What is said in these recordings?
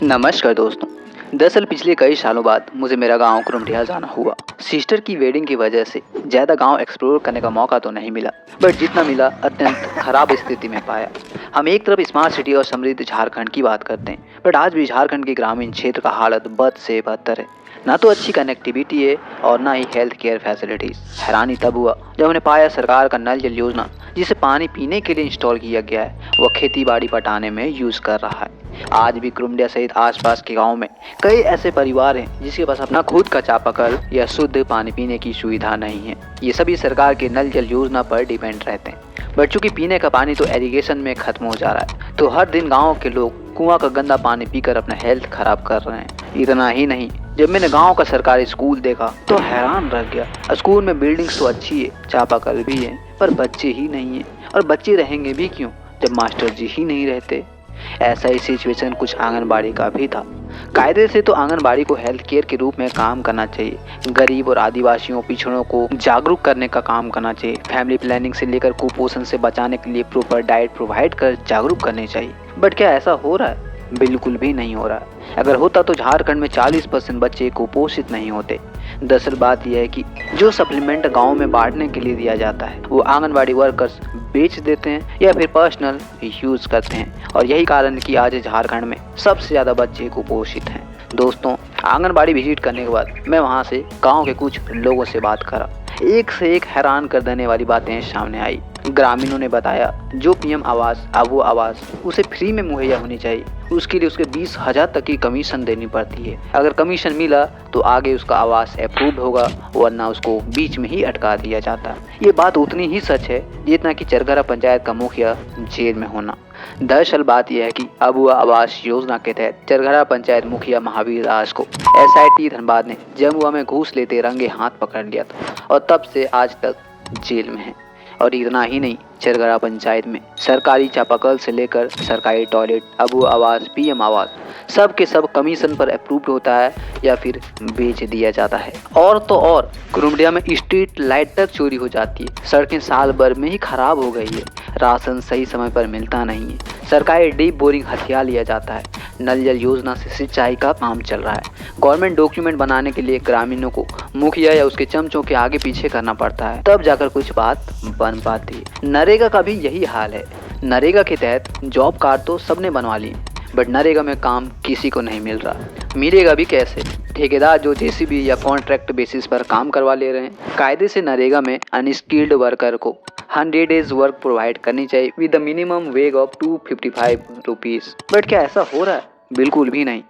नमस्कार दोस्तों। दरअसल पिछले कई सालों बाद मुझे मेरा गांव कुरुमठिया जाना हुआ। सिस्टर की वेडिंग की वजह से ज़्यादा गांव एक्सप्लोर करने का मौका तो नहीं मिला, बट जितना मिला अत्यंत खराब स्थिति में पाया। हम एक तरफ स्मार्ट सिटी और समृद्ध झारखंड की बात करते हैं, बट आज भी झारखंड के ग्रामीण क्षेत्र का हालत बद से बदतर है। ना तो अच्छी कनेक्टिविटी है और ना ही हेल्थ केयर फैसिलिटीज़। हैरानी तब हुआ जब हमने पाया सरकार का नल जल योजना, जिसे पानी पीने के लिए इंस्टॉल किया गया है, वह खेती बाड़ी पटाने में यूज़ कर रहा है। आज भी कुरुमडिया सहित आसपास के गांव में कई ऐसे परिवार हैं जिसके पास अपना खुद का चापाकल या शुद्ध पानी पीने की सुविधा नहीं है। ये सभी सरकार के नल जल योजना पर डिपेंड रहते हैं, बट चूंकि पीने का पानी तो एरीगेशन में खत्म हो जा रहा है, तो हर दिन गाँव के लोग कुआं का गंदा पानी पीकर अपना हेल्थ खराब कर रहे हैं। इतना ही नहीं, जब मैंने गांव का सरकारी स्कूल देखा तो हैरान रह गया। स्कूल में बिल्डिंग्स तो अच्छी है, चापाकल भी है, पर बच्चे ही नहीं है। और बच्चे रहेंगे भी क्यों जब मास्टर जी ही नहीं रहते। ऐसा ही सिचुएशन कुछ आंगनबाड़ी का भी था। कायदे से तो आंगनबाड़ी को हेल्थ केयर के रूप में काम करना चाहिए। गरीब और आदिवासियों पिछड़ों को जागरूक करने का काम करना चाहिए। फैमिली प्लानिंग से लेकर कुपोषण से बचाने के लिए प्रॉपर डाइट प्रोवाइड कर जागरूक करने चाहिए। बट क्या ऐसा हो रहा है? बिल्कुल भी नहीं हो रहा है। अगर होता तो झारखंड में 40% बच्चे कुपोषित नहीं होते। दरअसल बात यह है कि जो सप्लीमेंट गाँव में बांटने के लिए दिया जाता है, वो आंगनबाड़ी वर्कर्स बेच देते हैं या फिर पर्सनल यूज करते हैं। और यही कारण है कि आज झारखंड में सबसे ज़्यादा बच्चे कुपोषित हैं। दोस्तों, आंगनबाड़ी विजिट करने के बाद मैं वहाँ से गाँव के कुछ लोगों से बात करा। एक से एक हैरान कर देने वाली बातें सामने आई। ग्रामीणों ने बताया जो पीएम आवास अब वो आवास उसे फ्री में मुहैया होनी चाहिए, उसके लिए उसके 20,000 तक की कमीशन देनी पड़ती है। अगर कमीशन मिला तो आगे उसका आवास अप्रूव्ड होगा, वरना उसको बीच में ही अटका दिया जाता। ये बात उतनी ही सच है जितना कि चरघरा पंचायत का मुखिया जेल में होना। दरअसल बात यह है कि अबुआ आवास योजना के तहत चरघरा पंचायत मुखिया महावीर दास को SIT धनबाद ने जमुआ में घूस लेते रंगे हाथ पकड़ लिया था और तब से आज तक जेल में है। और इतना ही नहीं, चरघरा पंचायत में सरकारी चापाकल से लेकर सरकारी टॉयलेट, अबू आवास, PM आवास सब के सब कमीशन पर अप्रूव्ड होता है या फिर बेच दिया जाता है। और तो और कुरुमडिया में स्ट्रीट लाइट तक चोरी हो जाती है। सड़कें साल भर में ही खराब हो गई है। राशन सही समय पर मिलता नहीं है। सरकारी डीप बोरिंग हथिया लिया जाता है। नल जल योजना से सिंचाई का काम चल रहा है। गवर्नमेंट डॉक्यूमेंट बनाने के लिए ग्रामीणों को मुखिया या उसके चमचों के आगे पीछे करना पड़ता है, तब जाकर कुछ बात बन पाती है। नरेगा का भी यही हाल है। नरेगा के तहत जॉब कार्ड तो सबने बनवा लिए, बट नरेगा में काम किसी को नहीं मिल रहा। मिलेगा भी कैसे? ठेकेदार जो JCB या कॉन्ट्रैक्ट बेसिस पर काम करवा ले रहे हैं। कायदे से नरेगा में अनस्किल्ड वर्कर को 100 डेज वर्क प्रोवाइड करनी चाहिए with the minimum ways of 255 rupees. But क्या ऐसा हो रहा है? बिल्कुल भी नहीं।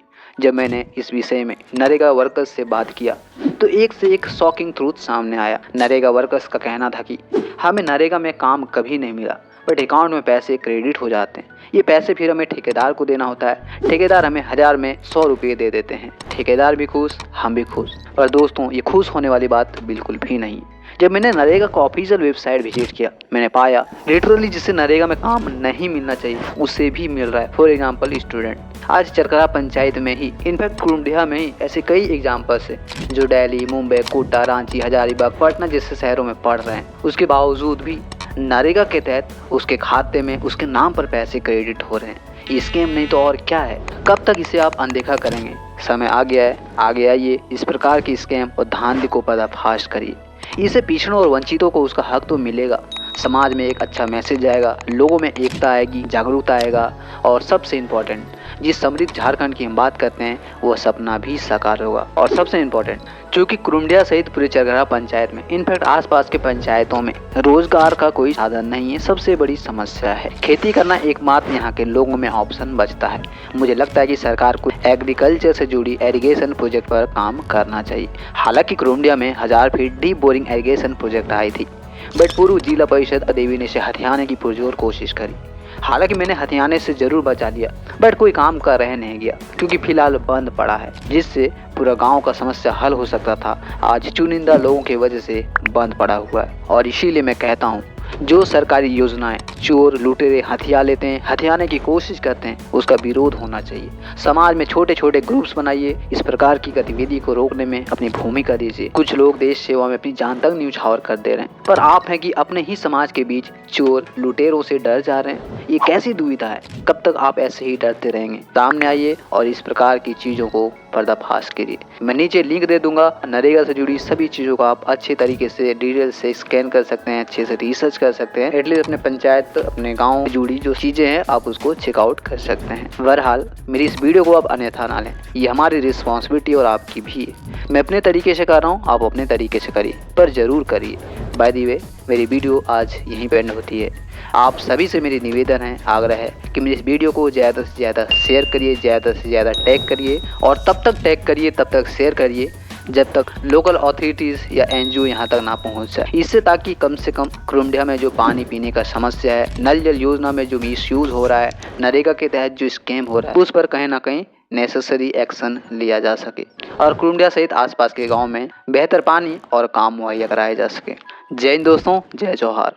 जब मैंने इस विषय में नरेगा वर्कर्स से बात किया तो एक से एक शॉकिंग ट्रूथ सामने आया। नरेगा वर्कर्स का कहना था कि हमें नरेगा में काम कभी नहीं मिला, बट अकाउंट में पैसे क्रेडिट हो जाते हैं। ये पैसे फिर हमें ठेकेदार को देना होता है। ठेकेदार हमें 1000 में 100 रुपये दे देते हैं। ठेकेदार भी खुश, हम भी खुश। और दोस्तों, ये खुश होने वाली बात बिल्कुल भी नहीं। जब मैंने नरेगा का ऑफिशियल वेबसाइट विजिट किया, मैंने पाया लिटरली जिसे नरेगा में काम नहीं मिलना चाहिए उसे भी मिल रहा है। For example student. आज चरघरा पंचायत में ही, इनफैक्ट कुरुमडिया में ही ऐसे कई एग्जाम्पल्स हैं जो दिल्ली, मुंबई, कोटा, रांची, हजारीबाग, पटना जैसे शहरों में पढ़ रहे हैं। उसके बावजूद भी नरेगा के तहत उसके खाते में उसके नाम पर पैसे क्रेडिट हो रहे हैं। स्कैम नहीं तो और क्या है? कब तक इसे आप अनदेखा करेंगे? समय आ गया है, आगे आइए, इस प्रकार की स्कैम और धांधली को पर्दाफाश करिए। इससे पिछड़ों और वंचितों को उसका हक तो मिलेगा, समाज में एक अच्छा मैसेज आएगा, लोगों में एकता आएगी, जागरूकता आएगा, और सबसे इम्पोर्टेंट, जिस समृद्ध झारखंड की हम बात करते हैं वो सपना भी साकार होगा। और सबसे इम्पोर्टेंट, चूँकि कुरुमडिया सहित पूरे चरघरा पंचायत में, इनफैक्ट आसपास के पंचायतों में रोजगार का कोई साधन नहीं है। सबसे बड़ी समस्या है खेती करना, एकमात्र यहाँ के लोगों में ऑप्शन बचता है। मुझे लगता है कि सरकार को एग्रीकल्चर से जुड़ी एरीगेशन प्रोजेक्ट पर काम करना चाहिए। हालांकि कुरुमडिया में 1000 feet deep boring irrigation project I थी, बट पूर्व जिला परिषद देवी ने इसे हथियाने की पुरजोर कोशिश करी। हालांकि मैंने हथियाने से जरूर बचा लिया, बट कोई काम कर रह नहीं गया क्योंकि फिलहाल बंद पड़ा है, जिससे पूरा गांव का समस्या हल हो सकता था। आज चुनिंदा लोगों की वजह से बंद पड़ा हुआ है। और इसीलिए मैं कहता हूँ जो सरकारी योजनाएं चोर लुटेरे हथिया लेते हैं, हथियाने की कोशिश करते हैं, उसका विरोध होना चाहिए। समाज में छोटे छोटे ग्रुप्स बनाइए, इस प्रकार की गतिविधि को रोकने में अपनी भूमिका दीजिए। कुछ लोग देश सेवा में अपनी जान तक न्यौछावर कर दे रहे हैं, पर आप हैं कि अपने ही समाज के बीच चोर लुटेरों से डर जा रहे हैं। ये कैसी दुविधा है? कब तक आप ऐसे ही डरते रहेंगे? सामने आइए और इस प्रकार की चीजों को पर्दाफाश करिए। मैं नीचे लिंक दे दूंगा, नरेगा से जुड़ी सभी चीजों को आप अच्छे तरीके से डिटेल से स्कैन कर सकते हैं, अच्छे से रिसर्च कर सकते हैं। एटलीस्ट अपने पंचायत, अपने गांव से जुड़ी जो चीजें हैं आप उसको चेकआउट कर सकते हैं। बहरहाल मेरी इस वीडियो को आप अन्यथा ना लें, ये हमारी रिस्पॉन्सिबिलिटी और आपकी भी है। मैं अपने तरीके से कर रहा हूँ, आप अपने तरीके से करिए, पर जरूर करिए। बाय द वे, मेरी वीडियो आज यहीं पे एंड होती है। आप सभी से मेरी निवेदन है, आग्रह है कि मेरे इस वीडियो को ज़्यादा से ज़्यादा शेयर करिए, ज़्यादा से ज़्यादा टैग करिए, और तब तक टैग करिए, तब तक शेयर करिए जब तक लोकल अथॉरिटीज़ या एनजीओ यहाँ तक ना पहुँच जाए। इससे ताकि कम से कम कुरुंडिया में जो पानी पीने का समस्या है, नल जल योजना में जो मिसयूज़ हो रहा है, नरेगा के तहत जो स्कैम हो रहा है, उस पर कहीं ना कहीं नेसेसरी एक्शन लिया जा सके और कुरुंडिया सहित आसपास के गाँव में बेहतर पानी और काम मुहैया कराया जा सके। जय हिंद दोस्तों, जय जौहर।